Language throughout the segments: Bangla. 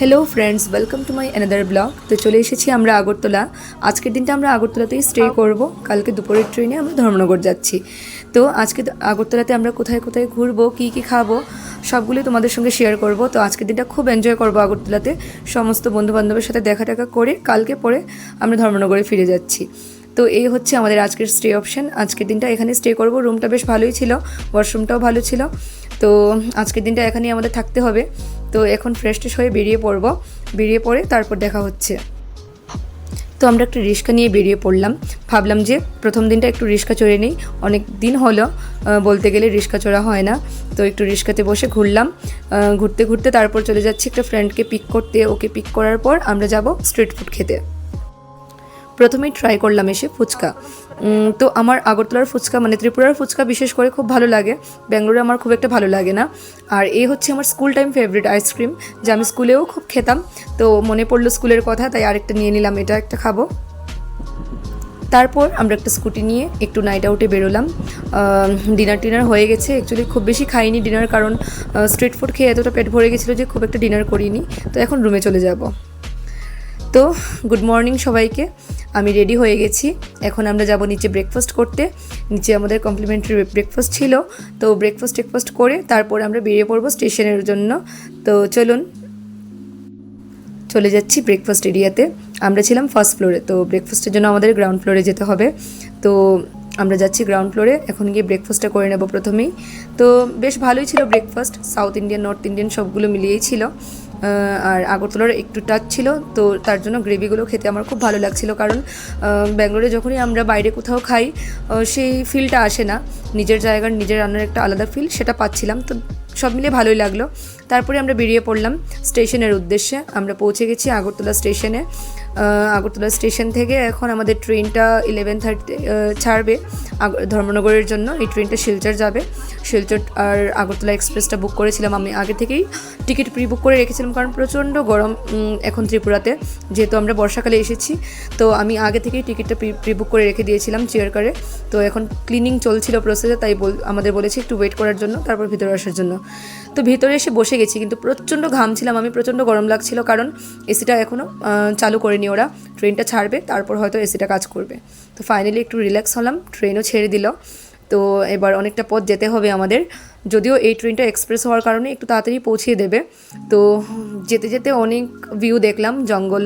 Hello friends, welcome to my another blog. तो चले এসেছি আমরা আগরতলা। আজকের দিনটা আমরা আগরতলাতেই স্টে করব। কালকে দুপুরের ট্রেনে আমরা ধর্মনগর যাচ্ছি। তো আজকে আগরতলাতে আমরা কোথায় কোথায় ঘুরবো, কী কী খাবো সবগুলোই তোমাদের সঙ্গে শেয়ার করব। তো আজকের দিনটা খুব এনজয় করব আগরতলাতে, সমস্ত বন্ধুবান্ধবের সাথে দেখা টাকা করে কালকে পরে আমরা ধর্মনগরে ফিরে যাচ্ছি। তো এই হচ্ছে আমাদের আজকের স্টে অপশন। আজকের দিনটা এখানে স্টে করব। রুমটা বেশ ভালোই ছিল, ওয়াশরুমটাও ভালো ছিল। তো আজকের দিনটা এখানেই আমাদের থাকতে হবে। তো এখন ফ্রেশ ট্রেশ হয়ে বেরিয়ে পড়ে তারপর দেখা হচ্ছে। তো আমরা একটা রিক্সা নিয়ে বেরিয়ে পড়লাম। ভাবলাম যে প্রথম দিনটা একটু রিক্সা চড়ে নিই, অনেক দিন হলো বলতে গেলে রিক্সা চড়া হয় না। তো একটু রিক্সাতে বসে ঘুরলাম। ঘুরতে ঘুরতে তারপর চলে যাচ্ছি একটা ফ্রেন্ডকে পিক করতে। ওকে পিক করার পর আমরা যাব স্ট্রিট ফুড খেতে। প্রথমেই ট্রাই করলাম এসে ফুচকা। তো আমার আগরতলার ফুচকা মানে ত্রিপুরার ফুচকা বিশেষ করে খুব ভালো লাগে, ব্যাঙ্গালোরে আমার খুব একটা ভালো লাগে না। আর এই হচ্ছে আমার স্কুল টাইম ফেভারিট আইসক্রিম, যা আমি স্কুলেও খুব খেতাম। তো মনে পড়লো স্কুলের কথা, তাই আরেকটা নিয়ে নিলাম, এটা একটা খাবো। তারপর আমরা একটা স্কুটি নিয়ে একটু নাইট আউটে বেরোলাম। ডিনার হয়ে গেছে। অ্যাকচুয়ালি খুব বেশি খাইনি ডিনার, কারণ স্ট্রিট ফুড খেয়ে এতটা পেট ভরে গেছিলো যে খুব একটা ডিনার করিনি। তো এখন রুমে চলে যাব। তো গুড মর্নিং সবাইকে, আমি রেডি হয়ে গেছি। এখন আমরা যাব নিচে ব্রেকফাস্ট করতে। নিচে আমাদের কমপ্লিমেন্টারি ব্রেকফাস্ট ছিল। তো ব্রেকফাস্ট করে তারপর আমরা বেরিয়ে পড়বো স্টেশনের জন্য। তো চলুন, চলে যাচ্ছি ব্রেকফাস্ট এরিয়াতে। আমরা ছিলাম ফার্স্ট ফ্লোরে, তো ব্রেকফাস্টের জন্য আমাদের গ্রাউন্ড ফ্লোরে যেতে হবে। তো আমরা যাচ্ছি গ্রাউন্ড ফ্লোরে। এখন গিয়ে ব্রেকফাস্টটা করে নেব প্রথমেই। তো বেশ ভালোই ছিল breakfast, south Indian north Indian সবগুলো মিলিয়েই ছিল। আর আগরতলার একটু টাচ ছিল, তো তার জন্য গ্রেভিগুলো খেতে আমার খুব ভালো লাগছিল। কারণ ব্যাঙ্গালোরে যখনই আমরা বাইরে কোথাও খাই সেই ফিলটা আসে না, নিজের জায়গার নিজের রান্নার একটা আলাদা ফিল সেটা পাচ্ছিলাম। তো সব মিলিয়ে ভালোই লাগলো। তারপরে আমরা বেরিয়ে পড়লাম স্টেশনের উদ্দেশ্যে। আমরা পৌঁছে গেছি আগরতলা স্টেশনে। আগরতলা স্টেশন থেকে এখন আমাদের ট্রেনটা 11:30 ছাড়বে ধর্মনগরের জন্য। এই ট্রেনটা শিলচর যাবে। শিলচর আর আগরতলা এক্সপ্রেসটা বুক করেছিলাম আমি আগে থেকেই, টিকিট প্রি বুক করে রেখেছিলাম, কারণ প্রচণ্ড গরম এখন ত্রিপুরাতে, যেহেতু আমরা বর্ষাকালে এসেছি। তো আমি আগে থেকেই টিকিটটা প্রি বুক করে রেখে দিয়েছিলাম চেয়ার কারে। তো এখন ক্লিনিং চলছিল প্রসেসে, তাই আমাদের বলেছি একটু ওয়েট করার জন্য, তারপর ভিতরে আসার জন্য। তো ভিতরে এসে বসে গেছি, কিন্তু প্রচণ্ড ঘামছিলাম আমি, প্রচণ্ড গরম লাগছিল, কারণ এসিটা এখনও চালু করেনি ওরা। ট্রেনটা ছাড়বে তারপর হয়তো এসিটা কাজ করবে। তো ফাইনালি একটু রিল্যাক্স হলাম, ট্রেনও ছেড়ে দিল। তো এবার অনেকটা পথ যেতে হবে আমাদের, যদিও এই ট্রেনটা এক্সপ্রেস হওয়ার কারণে একটু তাড়াতাড়ি পৌঁছিয়ে দেবে। তো যেতে যেতে অনেক ভিউ দেখলাম, জঙ্গল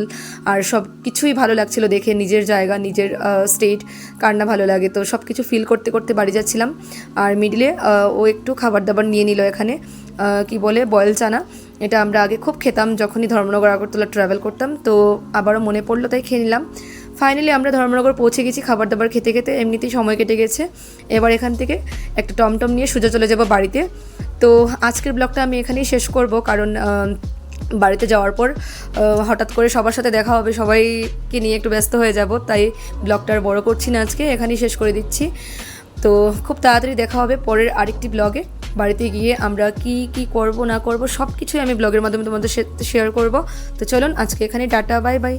আর সব কিছুই ভালো লাগছিল দেখে। নিজের জায়গা, নিজের স্টেট কার না ভালো লাগে। তো সব কিছু ফিল করতে করতে বাড়ি যাচ্ছিলাম। আর মিডিলে ও একটু খাবার দাবার নিয়ে নিল এখানে, কি বলে বয়েল চানা। এটা আমরা আগে খুব খেতাম যখনই ধর্মনগর আগরতলা ট্রাভেল করতাম। তো আবারও মনে পড়লো তাই খেয়ে নিলাম। ফাইনালি আমরা ধর্মনগর পৌঁছে গেছি। খাবার দাবার খেতে খেতে এমনিতেই সময় কেটে গেছে। এবার এখান থেকে একটা টমটম নিয়ে সোজা চলে যাব বাড়িতে। তো আজকের ব্লগটা আমি এখানেই শেষ করব, কারণ বাড়িতে যাওয়ার পর হঠাৎ করে সবার সাথে দেখা হবে, সবাইকে নিয়ে একটু ব্যস্ত হয়ে যাব। তাই ব্লগটা আর বড় করছি না, আজকে এখানেই শেষ করে দিচ্ছি। তো খুব তাড়াতাড়ি দেখা হবে পরের আরেকটি ব্লগে। বাড়িতে গিয়ে আমরা কি করব না করব সব কিছুই আমি ব্লগের মাধ্যমে তোমাদের সাথে শেয়ার করব। তো চলুন আজকে এখানে টাটা, বাই বাই।